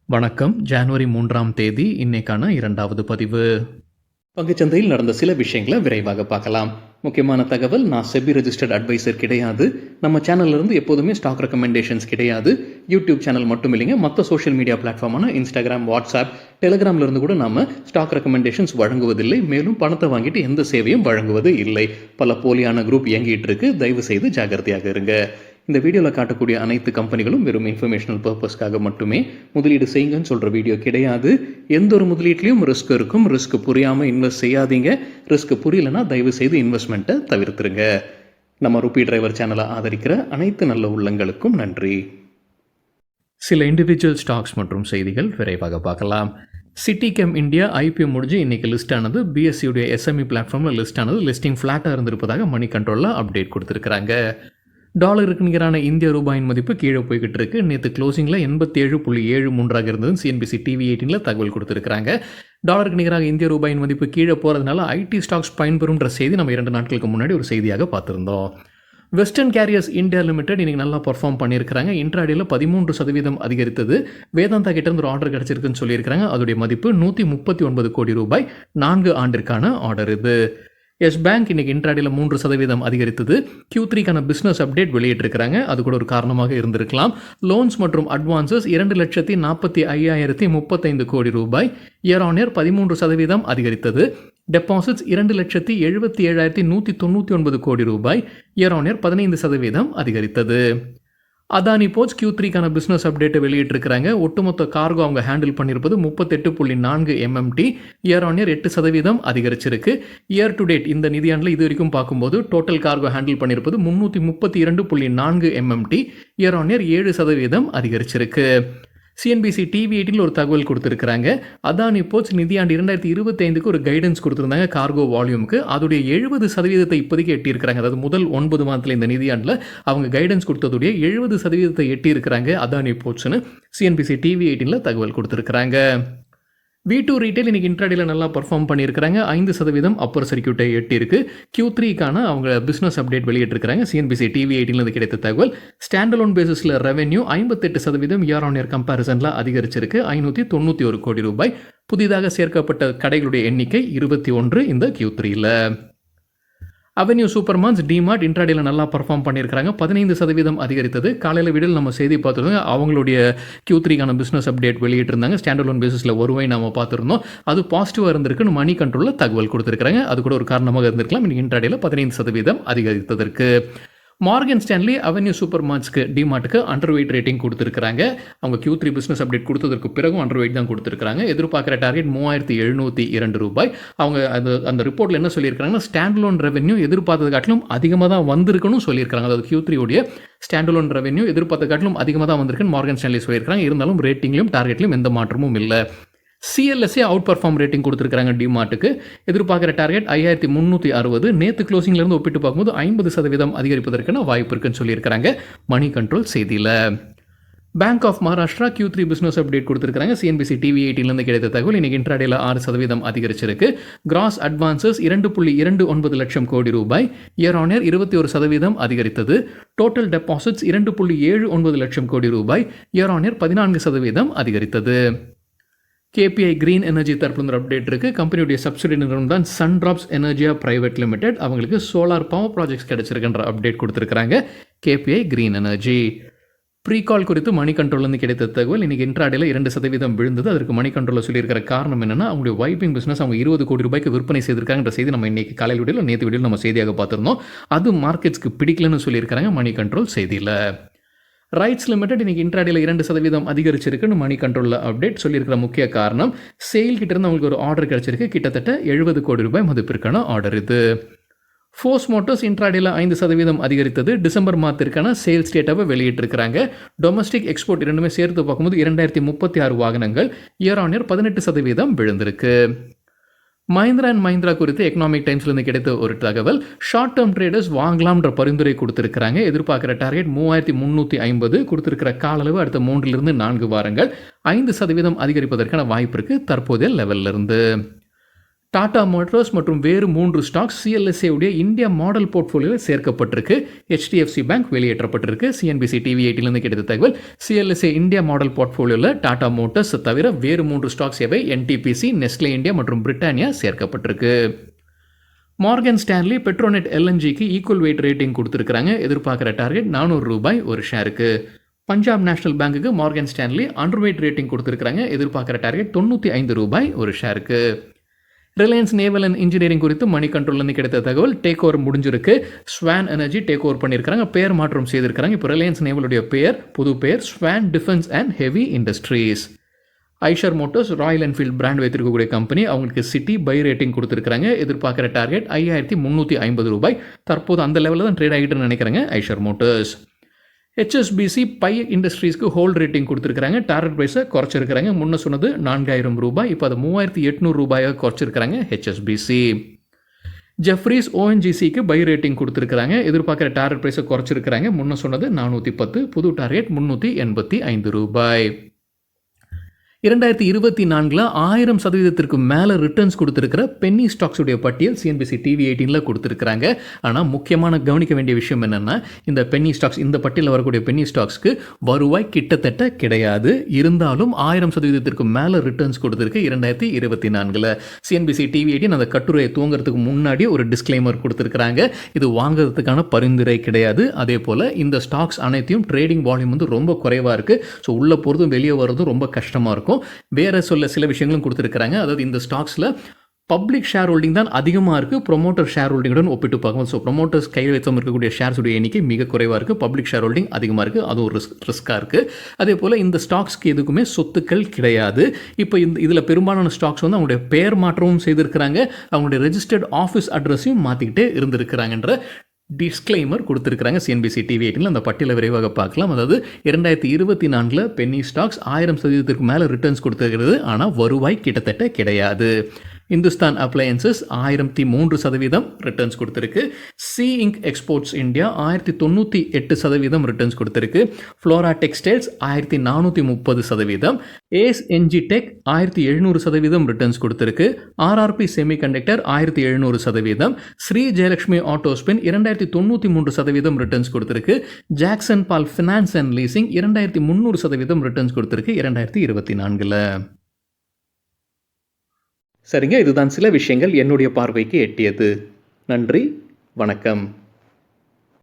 வணக்கம். ஜனவரி 3ஆம் தேதி இன்னைக்கான 2வது பதிவு. பங்குச்சந்தையில் நடந்த சில விஷயங்களை விரைவாக பார்க்கலாம். முக்கியமான தகவல், நான் செபி ரெஜிஸ்டர்ட் அட்வைசர் கிடையாது. நம்ம சேனல்ல இருந்து எப்போதுமே ஸ்டாக் ரெக்கமெண்டேஷன்ஸ் கிடையாது. யூடியூப் சேனல் மட்டும் இல்லைங்க, மற்ற சோஷியல் மீடியா பிளாட்ஃபார்மான இன்ஸ்டாகிராம், வாட்ஸ்அப், டெலிகிராம்ல இருந்து கூட நாம ஸ்டாக் ரெக்கமெண்டேஷன்ஸ் வழங்குவதில்லை. மேலும் பணத்தை வாங்கிட்டு எந்த சேவையும் வழங்குவது இல்லை. பல போலியான குரூப் இயங்கிட்டு இருக்கு. தயவு செய்து ஜாகிரதையாக இருங்க. இந்த வீடியோவில் காட்டக்கூடிய அனைத்து கம்பெனிகளும் வெறும் இன்ஃபர்மேஷனல் பர்பஸ்க்காக மட்டுமே முதலீடு செய்யுங்கன்னு சொல்கிற வீடியோ கிடையாது. எந்த ஒரு முதலீட்லையும் ரிஸ்க் இருக்கும். ரிஸ்க் புரியாமல் இன்வெஸ்ட் செய்யாதீங்க. ரிஸ்க் புரியலன்னா தயவு செய்து இன்வெஸ்ட்மெண்ட்டை தவிர்த்துருங்க. நம்ம ருபி டிரைவர் சேனலை ஆதரிக்கிற அனைத்து நல்ல உள்ளங்களுக்கும் நன்றி. சில இண்டிவிஜுவல் ஸ்டாக்ஸ் மற்றும் செய்திகள் விரைவாக பார்க்கலாம். சிட்டிகெம் இந்தியா ஐபிஓ முடிஞ்சு இன்றைக்கி லிஸ்ட் ஆனது. பிஎஸ்சியுடைய எஸ்எம்இ பிளாட்ஃபார்மில் லிஸ்ட் ஆனது. லிஸ்டிங் ஃப்ளாட்டாக இருந்திருப்பதாக மணி கண்ட்ரோலில் அப்டேட் கொடுத்துருக்குறாங்க. டாலருக்கு நிகரான இந்திய ரூபாயின் மதிப்பு கீழே போய்கிட்டு இருக்கு. நேற்று க்ளோசிங்கில் 87.73 இருந்தது. சிஎன்பிசி டிவி 18 தகவல் கொடுத்துருக்காங்க. டாலருக்கு நிகராக இந்திய ரூபாயின் மதிப்பு கீழே போகிறதுனால ஐடி ஸ்டாக்ஸ் பயன்பெறும்ன்ற செய்தி நம்ம 2 நாட்களுக்கு முன்னாடி ஒரு செய்தியாக பார்த்துருந்தோம். வெஸ்டர்ன் கேரியர்ஸ் இந்தியா லிமிடெட் இன்றைக்கி நல்லா பர்ஃபார்ம் பண்ணியிருக்கிறாங்க. இன்ட்ராடேயில் 13% அதிகரித்தது. வேதாந்தா கிட்ட இருந்து ஒரு ஆர்டர் கிடச்சிருக்குன்னு சொல்லியிருக்கிறாங்க. அதோடைய மதிப்பு 139 கோடி ரூபாய். 4 ஆண்டிற்கான ஆர்டர் இது. எஸ் பேங்க் இன்னைக்கு இன்ட்ராடேல 3% அதிகரித்தது. Q3க்கான பிஸ்னஸ் அப்டேட் வெளியிட்டிருக்கிறாங்க. அது கூட ஒரு காரணமாக இருந்திருக்கலாம். லோன்ஸ் மற்றும் அட்வான்சஸ் 2,45,035 கோடி ரூபாய். இயர் ஆன் இயர் 13% அதிகரித்தது. டெபாசிட்ஸ் 2,77,199 கோடி ரூபாய். இயர் ஆன் இயர் 15% அதிகரித்தது. அதானி போர்ட்ஸ் Q3க்கான பிஸ்னஸ் அப்டேட்டை வெளியிட்டிருக்கிறாங்க. ஒட்டுமொத்த கார்கோ அவங்க ஹேண்டில் பண்ணியிருப்பது 38.4 MMT. இயர் ஆன் இயர் 8% அதிகரிச்சிருக்கு. இயர் டு டேட் இந்த நிதியாண்டில் இது வரைக்கும் பார்க்கும்போது டோட்டல் கார்கோ ஹேண்டில் பண்ணியிருப்பது 332.4 MMT. இயர் ஆன் இயர் 7% அதிகரிச்சிருக்கு. சிஎன்பிசி டிவி 18 ஒரு தகவல் கொடுத்துருக்காங்க. அதானி போர்ட்ஸ் நிதியாண்டு 2025க்கு ஒரு கைடன்ஸ் கொடுத்துருந்தாங்க கார்கோ வால்யூமுக்கு. அதோடைய 70% இப்போதைக்கு எட்டியிருக்கிறாங்க. அதாவது முதல் 9 மாதத்தில் இந்த நிதியாண்டில் அவங்க கைடன்ஸ் கொடுத்ததுடைய 70% எட்டியிருக்கிறாங்க அதானி போர்ட்ஸ்னு சிஎன்பிசி டிவி 18 தகவல் கொடுத்துருக்காங்க. V2 ரீட்டைல் இன்னைக்கு இன்ட்ராடேல நல்லா பர்ஃபார்ம் பண்ணியிருக்கிறாங்க. 5% அப்பர் சர்க்கியூட்டை எட்டியிருக்கு. Q3க்கான அவங்க பிஸ்னஸ் அப்டேட் வெளியிட்டிருக்கிறாங்க. சிஎன்பிசி டிவி 18 கிடைத்த தகவல். ஸ்டாண்டலோன் பேசிஸில் ரெவென்யூ 58% இயர் ஆன் இயர் கம்பேரிசனில் அதிகரிச்சிருக்கு. 591 கோடி ரூபாய். புதிதாக சேர்க்கப்பட்ட கடைகளுடைய எண்ணிக்கை 21 இந்த Q3ல. அவென்யூ சூப்பர் மார்ட்ஸ், டிமார்ட் இன்ட்ராடேல நல்லா பர்ஃபார்ம் பண்ணியிருக்கிறாங்க. 15% அதிகரித்தது. காலையில் விடல் நம்ம செய்தி பார்த்துருந்தோம். அவங்களுடைய Q3க்கான பிஸ்னஸ் அப்டேட் வெளியிட்டிருந்தாங்க. ஸ்டாண்டலோன் பேசிஸில் ஒருவை நம்ம பார்த்துருந்தோம். அது பாசிட்டிவாக இருந்திருக்குன்னு மணி கண்ட்ரோலில் தகவல் கொடுத்துருக்காங்க. அது கூட ஒரு காரணமாக இருந்திருக்கலாம். இன்னைக்கு இன்ட்ராடேல 15% அதிகரித்ததற்கு. மார்கன் ஸ்டான்லி அவென்யூ சூப்பர் மார்ட்ஸ்க்கு டிமார்ட்டுக்கு அண்டர் வெயிட் ரேட்டிங் கொடுத்துருக்காங்க. அவங்க Q3 பிஸ்னஸ் அப்டேட் கொடுத்ததற்கு பிறகும் அண்டர் வெயிட் தான் கொடுத்துருக்காங்க. எதிர்பார்க்குற டார்கெட் 3,702 ரூபாய். அவங்க அந்த ரிப்போர்ட்டில் என்ன சொல்லியிருக்காங்கன்னா, ஸ்டாண்டலோன் ரெவென்யூ எதிர்பார்த்தது காட்டிலும் அதிகமாக தான் வந்திருக்குன்னு சொல்லியிருக்காங்க. அதாவது Q3 உடைய ஸ்டாண்டலோன் ரெவென்யூ எதிர்பார்த்த காட்டிலும் அதிகமாக தான் வந்திருக்குன்னு மார்கன் ஸ்டான்லி சொல்லியிருக்காங்க. இருந்தாலும் ரேட்டிங்லையும் டார்கெட்லையும் எந்த மாற்றமும் இல்லை. CLSA அவுட் பர்ஃபார்ம் ரேட்டிங் கொடுத்துருக்காங்க டிமார்ட்டுக்கு. எதிர்பார்க்குற டார்கெட் 5,360. நேற்று க்ளோசிங்லேருந்து ஒப்பிட்டு பார்க்கும்போது 50% அதிகரிப்பதற்கான வாய்ப்பு இருக்குன்னு சொல்லியிருக்காங்க மணி கண்ட்ரோல் செய்தியில். Bank of Maharashtra Q3 business update கொடுத்துருக்காங்க. சிஎன்பிசி டிவி 18 கிடைத்த தகவல். இன்னைக்கு இன்ட்ராடேல 6% அதிகரிச்சிருக்கு. கிராஸ் அட்வான்சஸ் 2.29 லட்சம் கோடி ரூபாய். இயர் ஆன் இயர் 21% அதிகரித்தது. டோட்டல் டெபாசிட்ஸ் 2.79 லட்சம் கோடி ரூபாய். இயர் ஆன் இயர் 14% அதிகரித்தது. KPI கிரீன் எனர்ஜி தரப்புல அப்டேட் இருக்கு. கம்பெனியுடைய சப்சிடி நிறுவனம் தான் சன்ட்ராப்ஸ் எனர்ஜியா பிரைவேட் லிமிடெட். அவங்களுக்கு சோலார் பவர் ப்ராஜெக்ட்ஸ் கிடைச்சிருக்கின்ற அப்டேட் கொடுத்துருக்காங்க. KPI Green Energy. ப்ரீகால் குறித்து மணி கண்ட்ரோல்லேருந்து கிடைத்த தகவல். இன்னைக்கு இன்ட்ராடேல 2% விழுந்தது. அதற்கு மணி கண்ட்ரோலில் சொல்லியிருக்கிற காரணம் என்னன்னா, அவங்களுடைய வைப்பிங் பிஸ்னஸ் அவங்க 20 கோடி ரூபாய்க்கு விற்பனை செய்திருக்காங்கன்ற செய்தி நம்ம இன்னைக்கு காலையில் வீடியோவில் நேற்று வீடியோவில் நம்ம செய்தியாக பார்த்துருந்தோம். அது மார்க்கெட்ஸ்க்கு பிடிக்கலன்னு சொல்லியிருக்காங்க மணி கண்ட்ரோல் செய்தியில். ரைட்ஸ் லிமிடெட் இன்னைக்கு இன்ட்ராடேல 2% அதிகரிச்சிருக்குன்னு மணி கண்ட்ரோலில் அப்டேட் சொல்லியிருக்கிற முக்கிய காரணம், சேல் கிட்டேருந்து அவங்களுக்கு ஒரு ஆர்டர் கிடச்சிருக்கு. கிட்டத்தட்ட 70 கோடி ரூபாய் மதிப்பிற்கான ஆர்டர் இது. ஃபோர்ஸ் மோட்டார்ஸ் இன்ட்ராடேல 5% அதிகரித்தது. டிசம்பர் மாதத்திற்கான சேல்ஸ் டேட்டாவை வெளியிட்டிருக்கிறாங்க. டொமஸ்டிக் எக்ஸ்போர்ட் இரண்டுமே சேர்த்து பார்க்கும்போது 2036 வாகனங்கள். இயர் ஆன் இயர் 18% விழுந்திருக்கு. மஹிந்திரா அண்ட் மஹிந்திரா குறித்து எக்கனாமிக் டைம்ஸ்லேருந்து கிடைத்த ஒரு தகவல். ஷார்ட் டேர்ம் ட்ரேடர்ஸ் வாங்கலாம்ன்ற பரிந்துரை கொடுத்துருக்காங்க. எதிர்பார்க்குற டார்கெட் 3,350. கொடுத்துருக்கிற கால அளவு அடுத்த 3 to 4 வாரங்கள். 5% அதிகரிப்பதற்கான வாய்ப்பு இருக்குது தற்போதைய லெவலில் இருந்து. டாடா மோட்டார்ஸ் மற்றும் வேறு 3 ஸ்டாக்ஸ் சிஎல்எஸ்ஏ உடைய இந்தியா மாடல் போர்ட்ஃபோலியோவில் சேர்க்கப்பட்டிருக்கு. HDFC பேங்க் வெளியேற்றப்பட்டிருக்கு. CNBC TV 18லேருந்து கிடைத்த தகவல், சிஎல்எஸ்ஏ இந்தியா மாடல் போர்ட்ஃபோலியோவில் டாடா மோட்டார்ஸ் தவிர வேறு 3 ஸ்டாக்ஸ் எவை NTPC, நெஸ்லே இந்தியா மற்றும் பிரிட்டானியா சேர்க்கப்பட்டிருக்கு. மார்கன் ஸ்டான்லி பெட்ரோநெட் LNGக்கு ஈக்குவல் வெயிட் ரேட்டிங் கொடுத்துருக்காங்க. எதிர்பார்க்குற டார்கெட் ₹400 ஒரு ஷேருக்கு. பஞ்சாப் நேஷனல் பேங்க்குக்கு Morgan Stanley under wait rating கொடுத்துருக்காங்க. எதிர்பார்க்குற டார்கெட் ₹95 ஒரு ஷேருக்கு. ரிலையன்ஸ் நேவல் அண்ட் இன்ஜினியரிங் குறித்து மணி கண்ட்ரோல்லேருந்து கிடைத்த தகவல், டேக் ஓவர் முடிஞ்சிருக்கு. ஸ்வான் எனர்ஜி டேக் ஓவர் பண்ணியிருக்காங்க. பெயர் மாற்றம் செய்திருக்காங்க. இப்போ ரிலையன்ஸ் நேவலுடைய புது பெயர் Swan defence and heavy industries. Eicher motors Royal Enfield brand வைத்திருக்கக்கூடிய கம்பெனி, அவங்களுக்கு சிட்டி பை ரேட்டிங் கொடுத்துருக்காங்க. எதிர்பார்க்குற டார்கெட் ₹5350. தற்போது அந்த லெவலில் தான் ட்ரேட் ஆகிட்டுன்னு நினைக்கிறாங்க ஐஷர் மோட்டர்ஸ். HSBC பை இண்டஸ்ட்ரீஸ்க்கு ஹோல்ட் ரேட்டிங் கொடுத்துருக்காங்க. டார்கெட் ப்ரைஸை குறைச்சிருக்கிறாங்க. முன்ன சொன்னது ₹4000, இப்போ அது ₹3800 குறைச்சிருக்கிறாங்க HSBC. ஜெஃப்ரீஸ் ONGCக்கு பை ரேட்டிங் கொடுத்துருக்காங்க. எதிர்பார்க்குற டார்கெட் ப்ரைஸை குறைச்சிருக்கிறாங்க. முன்ன சொன்னது 410, புது டார்கெட் ₹385. 2024 1000% மேலே ரிட்டர்ன்ஸ் கொடுத்துருக்கிற பென்னி ஸ்டாக்ஸுடைய பட்டியல் CNBC TV 18ல் கொடுத்துருக்குறாங்க. ஆனால் முக்கியமான கவனிக்க வேண்டிய விஷயம் என்னென்னா, இந்த பென்னி ஸ்டாக்ஸ், இந்த பட்டியலில் வரக்கூடிய பென்னி ஸ்டாக்ஸ்க்கு வருவாய் கிட்டத்தட்ட கிடையாது. இருந்தாலும் 1000% மேலே ரிட்டர்ன்ஸ் கொடுத்துருக்கு 2024. CNBC TV 18 அந்த கட்டுரையை துவங்கிறதுக்கு முன்னாடி ஒரு டிஸ்க்ளைமர் கொடுத்துருக்குறாங்க. இது வாங்குறதுக்கான பரிந்துரை கிடையாது. அதே போல் இந்த ஸ்டாக்ஸ் அனைத்தையும் ட்ரேடிங் வால்யூம் வந்து ரொம்ப குறைவாக இருக்குது. ஸோ உள்ளே போகிறதும் வெளியே வர்றதும் ரொம்ப கஷ்டமாக இருக்கும். வேற சில விஷயங்களும் கொடுத்துருக்காங்க. அதாவது இந்த ஸ்டாக்ஸில் பப்ளிக் ஷேர் ஹோல்டிங் தான் அதிகமாக இருக்குது ப்ரொமோட்டர் ஷேர் ஹோல்டிங்குடன் ஒப்பிட்டு பார்க்கணும். ஸோ ப்ரொமோட்டர்ஸ் கையில் வைத்தம் இருக்கக்கூடிய ஷேர்ஸுடைய எண்ணிக்கை மிக குறைவாக இருக்குது. பப்ளிக் ஷேர் ஹோல்டிங் அதிகமாக இருக்குது. அது ஒரு ரிஸ்க்காக இருக்குது. அதே போல் இந்த ஸ்டாக்ஸ்க்கு எதுக்குமே சொத்துக்கள் கிடையாது. இப்போ இதில் பெரும்பாலான ஸ்டாக்ஸ் வந்து அவங்களுடைய பெயர் மாற்றமும் செய்திருக்கிறாங்க. அவங்களுடைய ரெஜிஸ்டர்ட் ஆஃபீஸ் அட்ரஸையும் மாற்றிக்கிட்டே இருந்திருக்கிறாங்கன்ற டிஸ்க்ளைமர் கொடுத்துருக்காங்க CNBC TV 18ல். அந்த பட்டியலை விரைவாக பார்க்கலாம். அதாவது 2024 பென்னி ஸ்டாக்ஸ் 1000% மேலே ரிட்டர்ன்ஸ் கொடுத்துருக்கிறது. ஆனால் வருவாய் கிட்டத்தட்ட கிடையாது. இந்துஸ்தான் அப்ளையன்சஸ் 1003% ரிட்டர்ன்ஸ் கொடுத்துருக்கு. C Ink Exports India 1098% returns கொடுத்துருக்கு. Flora Textiles 1430%. Ace Engitech 1700% returns கொடுத்துருக்கு. RRP semiconductor 1700%. Sri Jayalakshmi Autospin 2093% returns கொடுத்துருக்கு. Jackson Paul Finance and Leasing 2300% returns கொடுத்துருக்கு 2024. சரிங்க, இதுதான் சில விஷயங்கள் என்னுடைய பார்வைக்கு எட்டியது. நன்றி, வணக்கம்.